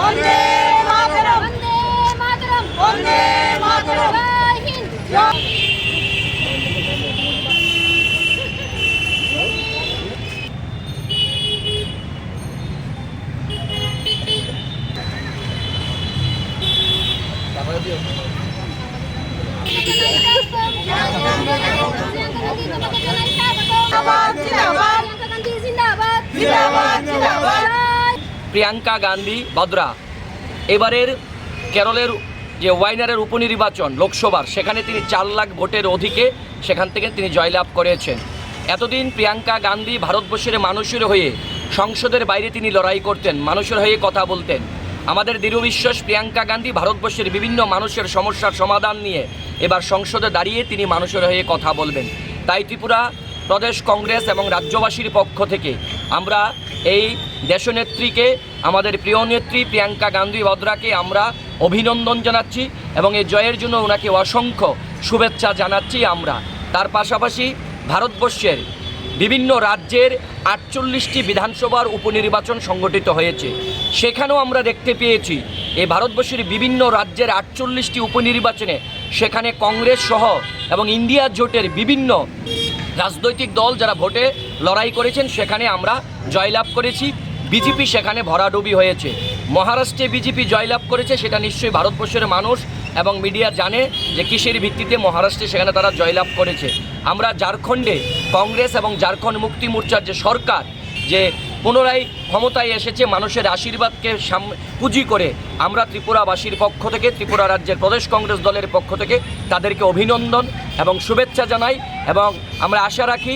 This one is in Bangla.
বন্দে মাতরম, বন্দে মাতরম, বন্দে মাতরম, জয় হিন্দ। প্রিয়াঙ্কা গান্ধী বদ্রা এবারের কেরলের যে ওয়াইনারের উপনির্বাচন লোকসভার, সেখানে তিনি 4 লাখ ভোটের অধিকে সেখান থেকে তিনি জয়লাভ করেছেন। এতদিন প্রিয়াঙ্কা গান্ধী ভারতবর্ষের মানুষের হয়ে সংসদের বাইরে তিনি লড়াই করতেন, মানুষের হয়ে কথা বলতেন। আমাদের দৃঢ় বিশ্বাস প্রিয়াঙ্কা গান্ধী ভারতবর্ষের বিভিন্ন মানুষের সমস্যার সমাধান নিয়ে এবার সংসদে দাঁড়িয়ে তিনি মানুষের হয়ে কথা বলবেন। তাই ত্রিপুরা প্রদেশ কংগ্রেস এবং রাজ্যবাসীর পক্ষ থেকে আমরা এই দেশনেত্রীকে, আমাদের প্রিয় নেত্রী প্রিয়াঙ্কা গান্ধী বদ্রাকে আমরা অভিনন্দন জানাচ্ছি এবং এই জয়ের জন্য ওনাকে অসংখ্য শুভেচ্ছা জানাচ্ছি আমরা। তার পাশাপাশি ভারতবর্ষের বিভিন্ন রাজ্যের 48টি বিধানসভার উপনির্বাচন সংগঠিত হয়েছে, সেখানেও আমরা দেখতে পেয়েছি এই ভারতবর্ষের বিভিন্ন রাজ্যের 48টি উপনির্বাচনে সেখানে কংগ্রেস সহ এবং ইন্ডিয়া জোটের বিভিন্ন রাজনৈতিক দল যারা ভোটে লড়াই করেছেন সেখানে আমরা জয়লাভ করেছি। বিজেপি সেখানে ভরাডুবি হয়েছে। মহারাষ্ট্রে বিজেপি জয়লাভ করেছে, সেটা নিশ্চয়ই ভারতবর্ষের মানুষ এবং মিডিয়া জানে যে কিসের ভিত্তিতে মহারাষ্ট্রে সেখানে তারা জয়লাভ করেছে। আমরা ঝাড়খণ্ডে কংগ্রেস এবং ঝাড়খণ্ড মুক্তি মোর্চার যে সরকার যে পুনরায় ক্ষমতায় এসেছে মানুষের আশীর্বাদকে পুঁজি করে, আমরা ত্রিপুরাবাসীর পক্ষ থেকে, ত্রিপুরা রাজ্যের প্রদেশ কংগ্রেস দলের পক্ষ থেকে তাদেরকে অভিনন্দন এবং শুভেচ্ছা জানাই এবং আমরা আশা রাখি